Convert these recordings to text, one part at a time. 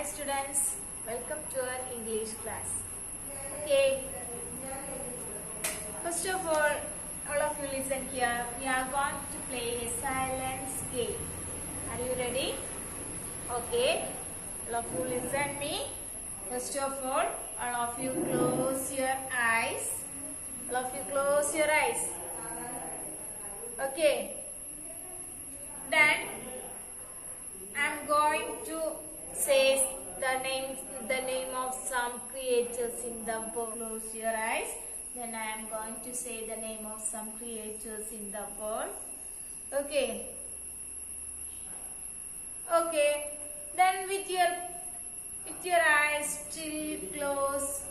students, welcome to our English class. Okay, first of all of you listen here. We are going to play a silence game. Are you ready? Okay, all of you listen me. First of all of you close your eyes. All of you close your eyes. Okay, then I'm going to say the name of some creatures in the world. Close your eyes. Then I am going to say the name of some creatures in the world. Okay. Okay. Then with your eyes still closed,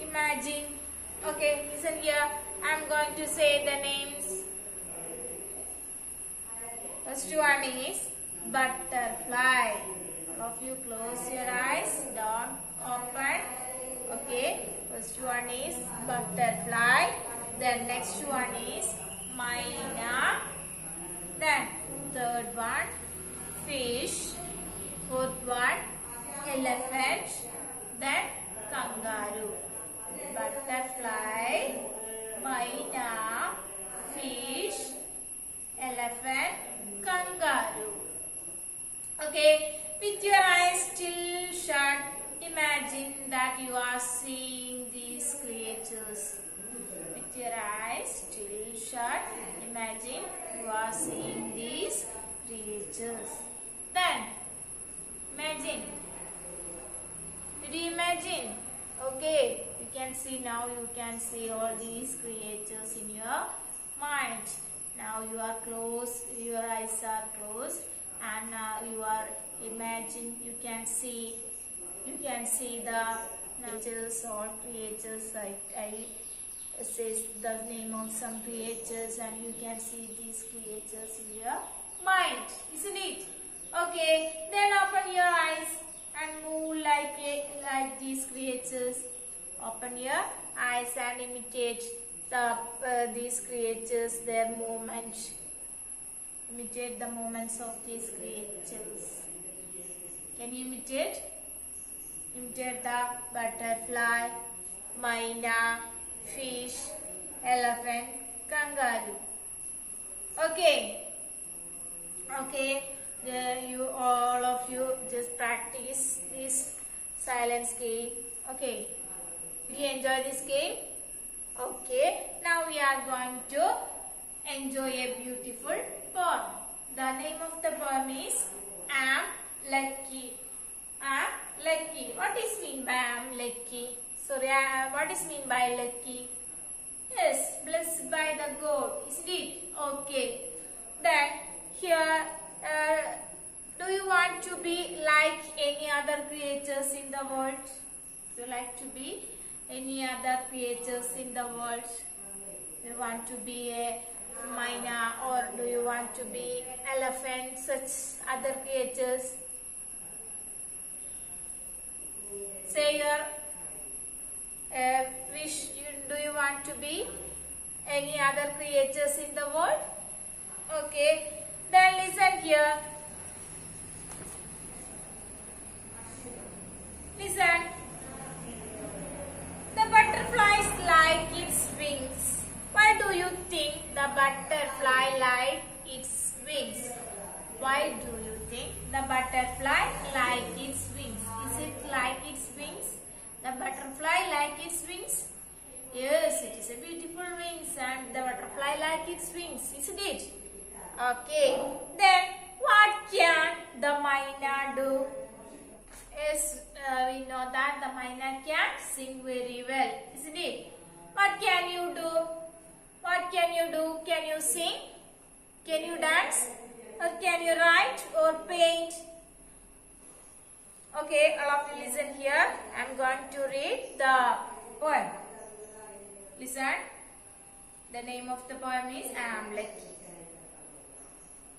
imagine. Okay, listen here. I'm going to say the names. First one is butterfly. All of you close your eyes, don't open. Okay, first one is butterfly. Then next one is myna. Then third one fish. Fourth one elephant. Then kangaroo. Butterfly, myna, fish, elephant, kangaroo. Okay, with your eyes still shut, imagine that you are seeing these creatures. With your eyes still shut, imagine you are seeing these creatures. Then, imagine. Did you imagine? Okay, you can see now, you can see all these creatures in your mind. Now you are closed, your eyes are closed, and you are imagine, you can see the creatures, all creatures. I says the name of some creatures, and you can see these creatures in your mind, isn't it? Okay, then open your eyes and move like these creatures. Open your eyes and imitate these creatures, their movement. Imitate the movements of these creatures. Can you imitate? Imitate the butterfly, myna, fish, elephant, kangaroo. Okay. Okay. All of you just practice this silence game. Okay. Did you enjoy this game? Okay. Now we are going to enjoy a beautiful poem. The name of the poem is I'm Lucky. I'm lucky. What is mean by I'm lucky? Sorry, what is mean by lucky? Yes, blessed by the God, isn't it? Okay. Then here, do you want to be like any other creatures in the world? Do you like to be any other creatures in the world? Do you want to be a myna, or do you want to be elephant, such other creatures? Say your wish. Do you want to be any other creatures in the world? Okay. Then listen here. Listen. The butterflies like its wings. Why do you think the butterfly like its wings? Why do you think the butterfly like its wings? Is it like its wings? The butterfly like its wings? Yes, it is a beautiful wings, and the butterfly like its wings, isn't it? Okay. Then what can the myna do? Yes, we know that the myna can sing very well, isn't it? What can you do? What can you do? Can you sing? Can you dance? Or can you write or paint? Okay, all of you listen here. I am going to read the poem. Listen. The name of the poem is I Am Lucky.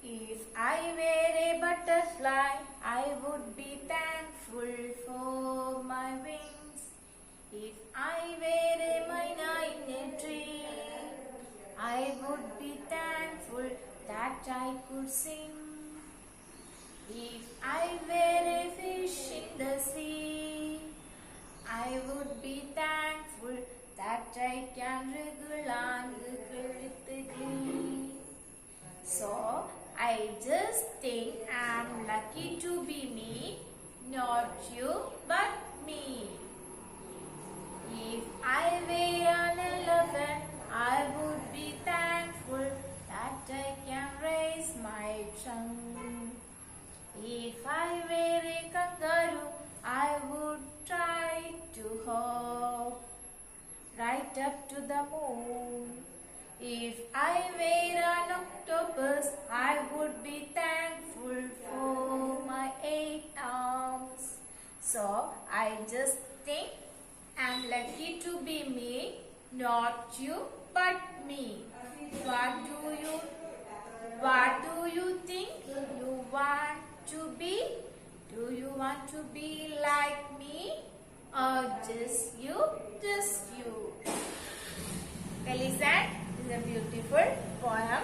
If I were a butterfly, I would be thankful for my wings. If I were a myna in a tree, I would be thankful that I could sing. If I were a fish in the sea, I would be thankful that I can wriggle and wiggle with glee. So, I just think I'm lucky to be me, not you but me. If I were an elephant, I would be thankful that I can raise my trunk. If I were a kangaroo, I would try to hop right up to the moon. If I were an octopus, I would be thankful for my 8 arms. So I just think I'm lucky to be me, not you but me. What do you think you want to be? Do you want to be like me or just you? Okay, listen. This is a beautiful poem,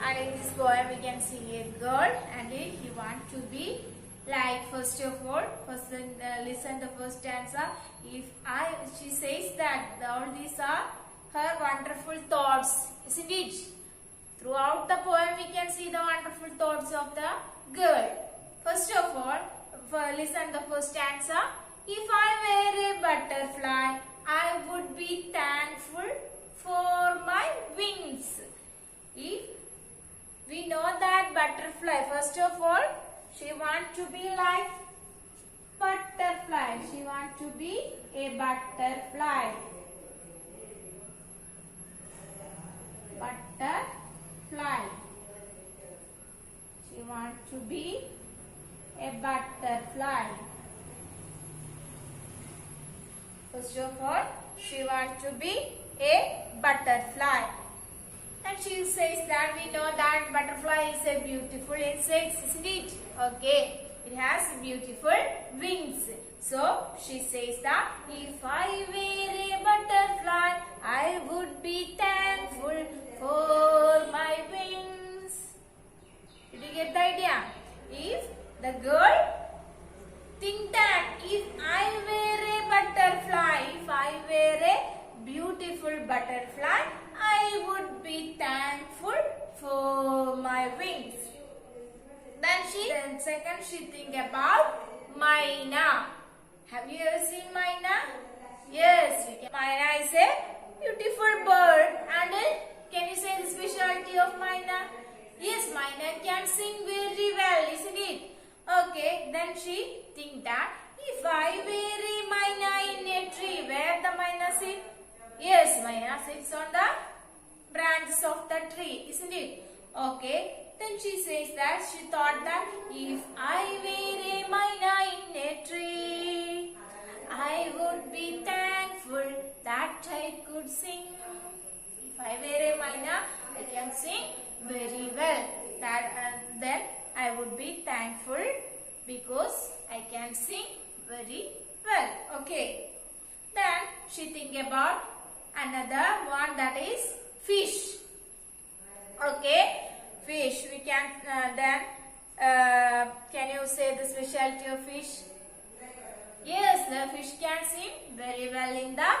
and in this poem we can see a girl and he want to be like, first of all, listen the first stanza. She says that all these are her wonderful thoughts, isn't it? Throughout the poem we can see the wonderful thoughts of the girl. First of all, listen the first stanza. If I were a butterfly, I would be thankful for my wings. If we know that butterfly, first of all, she wants to be like butterfly. She wants to be a butterfly. Butterfly. She wants to be a butterfly. First of all, she wants to be a butterfly. And she says that we know that butterfly is a beautiful insect, isn't it? Okay, it has beautiful wings. So she says that if I were a butterfly, I would be thankful for my wings. Did you get the idea? If the girl think that if I were a butterfly, if I were a beautiful butterfly, I would be thankful for my wings. Then second she think about Maina. Have you ever seen Maina? Yes, Maina is a beautiful bird. And can you say the specialty of Maina? Yes, Maina can sing very well, isn't it? Okay, then she think that if I were a Maina in a tree, where the Maina sit? Yes, Maina sits on the branches of the tree, isn't it? Okay, then she says that she thought that if I were a Maina in a tree, I would be thankful that I could sing. If I were a Maina, I can sing very well. Then I would be thankful because I can sing very well. Okay. Then she think about another one, that is fish. Okay, fish. We can can you say the specialty of fish? Yes, the fish can swim very well in the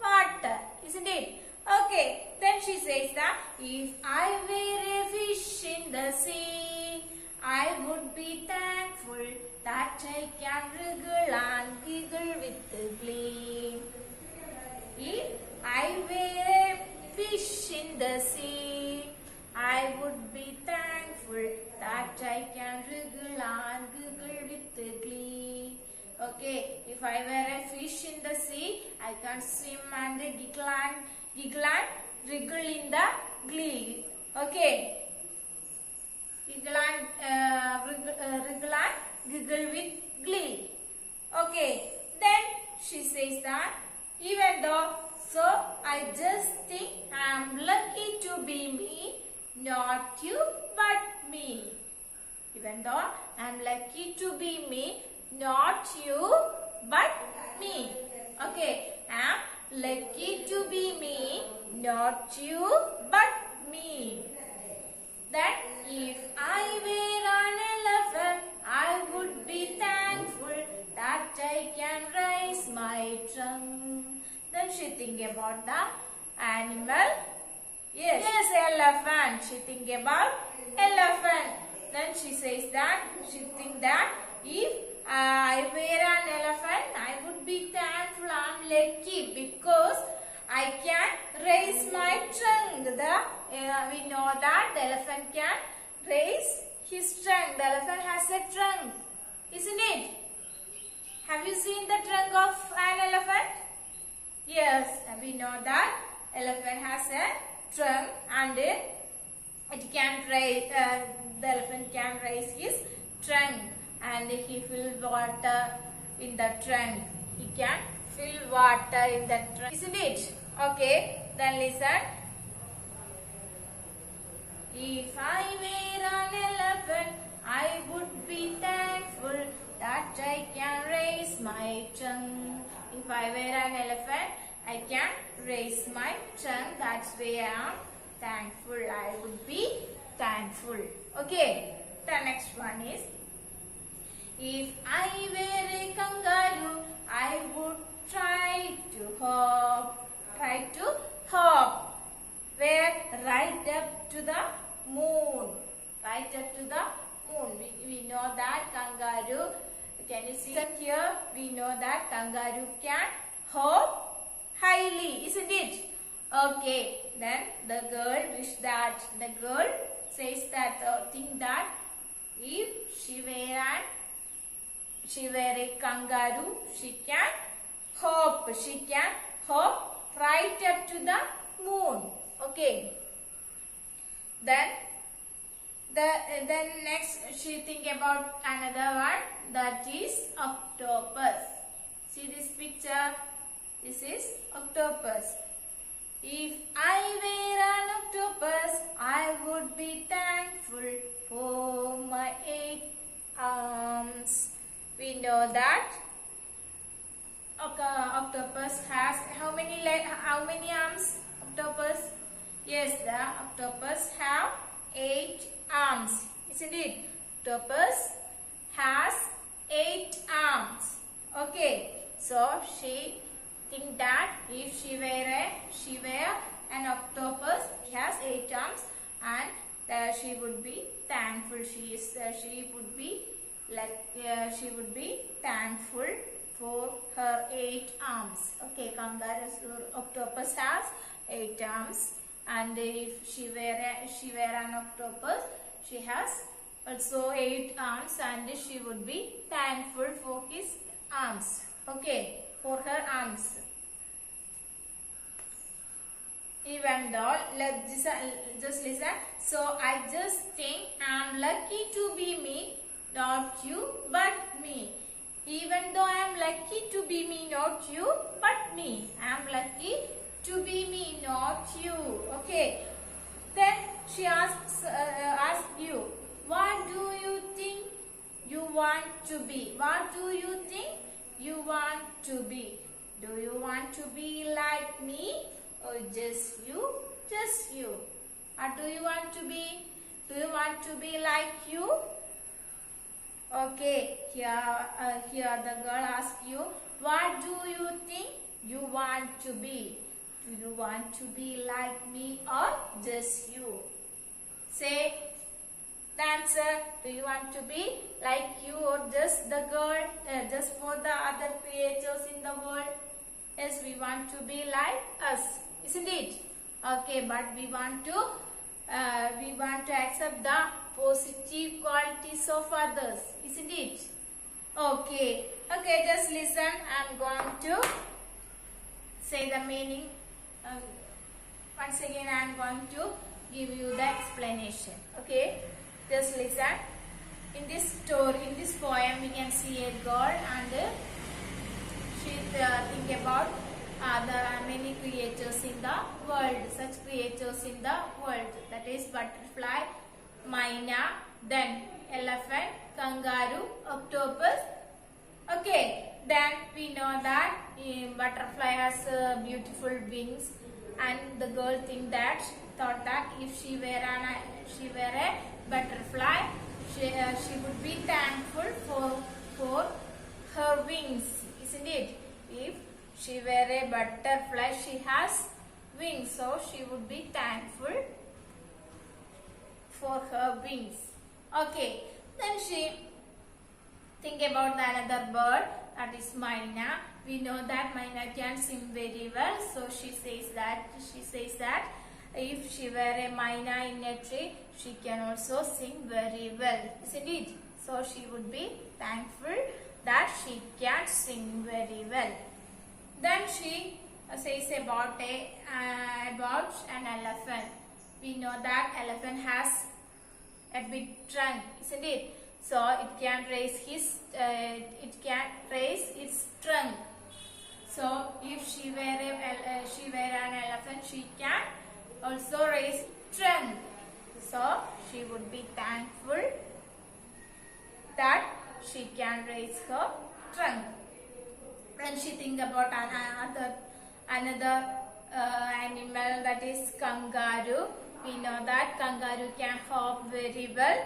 water, isn't it? Okay, then she says that if I were a fish in the sea, I would be thankful that I can wriggle and giggle with glee. If I were a fish in the sea, I would be thankful that I can wriggle and giggle with glee. Okay, if I were a fish in the sea, I can swim and giggle and wriggle in the glee. Okay, wriggle and giggle with glee. Okay, then she says that even though, so I just think I'm lucky to be me, not you but me. Even though I'm lucky to be me, not you but me. Okay, I'm lucky to be me, not you but me. That if I were an elephant, I think about the animal. Yes, elephant. She think about elephant. Then she says that she think that if I were an elephant, I would be thankful. I'm lucky because I can raise my trunk. We know that the elephant can raise his trunk. The elephant has a trunk, isn't it? Have you seen the trunk of an elephant? Yes, we know that elephant has a trunk and it can raise. The elephant can raise his trunk and he fill water in the trunk. He can fill water in the trunk, isn't it? Okay, then listen. If I were an elephant, I would be thankful that I can raise my trunk. If I were an elephant, I can raise my trunk. That's why I am thankful. I would be thankful. Okay, the next one is, if I were a kangaroo, I would try to hop. Try to hop. Where? Right up to the moon. Right up to the moon. We know that kangaroo. Can you see here? We know that kangaroo can hop highly, isn't it? Okay. Then the girl wish that the girl says that think that if she were a kangaroo, she can hop. She can hop right up to the moon. Okay. Then next she think about another one, that is octopus. See this picture? This is octopus. If I were an octopus, I would be thankful for my 8 arms. We know that octopus has how many arms? Octopus? Yes, the octopus have 8 arms, isn't it? Octopus has 8 arms. Okay, so she think that if she were an octopus, she has 8 arms, and she would be thankful. She would be thankful for her 8 arms. Okay, octopus has 8 arms, and if she were an octopus, she has also 8 arms, and she would be thankful for his arms. Okay, for her arms. Even though, just listen. So I just think I'm lucky to be me, not you, but me. Even though I am lucky to be me, not you, but me. I am lucky to be me, not you. Okay. Then she asks you, what do you think you want to be? What do you think you want to be? Do you want to be like me or just you? Just you. What do you want to be? Do you want to be like you? Okay, here the girl asks you, what do you think you want to be? Do you want to be like me or just you? Say the answer. Do you want to be like you or just the girl, just for the other creatures in the world? Yes, we want to be like us, isn't it? Okay, but we want to accept the positive qualities of others, isn't it? Okay, just listen. I'm going to say the meaning. Once again, I'm going to give you the explanation. Okay, just listen. In this poem, we can see a girl and she think about the many creatures in the world. Such creatures in the world, that is butterfly, myna, then elephant, kangaroo, octopus. Okay, then we know that butterfly has beautiful wings, and the girl thought that if she were a butterfly, she would be thankful for her wings, isn't it? If she were a butterfly, she has wings, so she would be thankful for her wings. Okay, then she think about another bird, that is Myna. We know that Myna can sing very well, so she says that if she were a Myna in a tree, she can also sing very well, isn't it? So she would be thankful that she can sing very well. Then she says about an elephant. We know that elephant has a big trunk, isn't it? So it can raise its trunk. So if she were an elephant, she can also raise trunk. So she would be thankful that she can raise her trunk. And she think about another animal, that is kangaroo. We know that kangaroo can hop very well,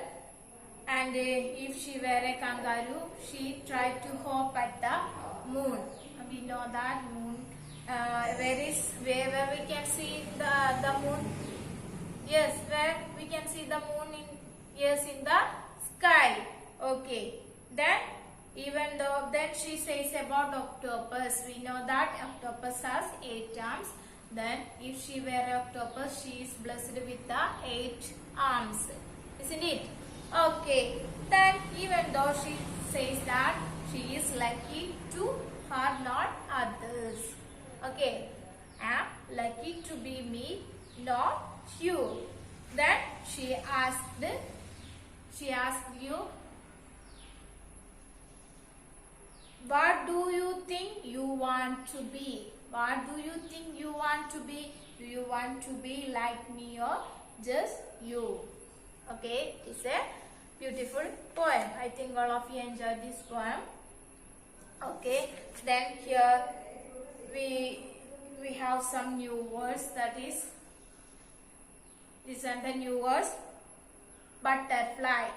and if she were a kangaroo, she tried to hop at the moon. We know that moon, where we can see the moon. Yes, where we can see the moon in the sky. Okay, then she says about octopus. We know that octopus has 8 arms. Then if she were an octopus, she is blessed with the 8 arms, isn't it? Okay, then even though she says that she is lucky to her, not others. Okay, I am lucky to be me, not you. Then she asked you, what do you think you want to be? What do you think you want to be? Do you want to be like me or just you? Okay, it's a beautiful poem. I think all of you enjoyed this poem. Okay, then here we have some new words, that is, listen the new words. Butterfly.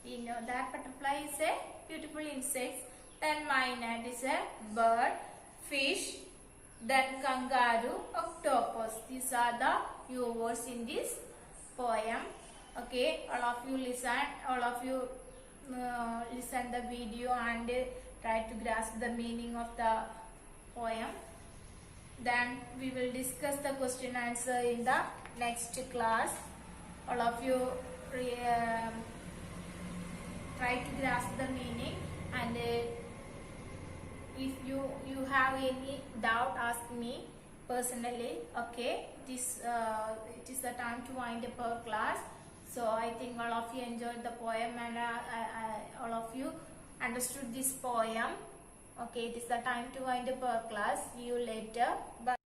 We know that butterfly is a beautiful insect. Then mynad is a bird. Fish. Then kangaroo, octopus. These are the new words in this poem. Okay, all of you listen the video and try to grasp the meaning of the poem. Then we will discuss the question answer in the next class. All of you try to grasp the meaning, and if you have any doubt, ask me personally. Okay, it is the time to wind up our class. So I think all of you enjoyed the poem, and all of you understood this poem. Okay, it is the time to wind up our class. See you later. Bye.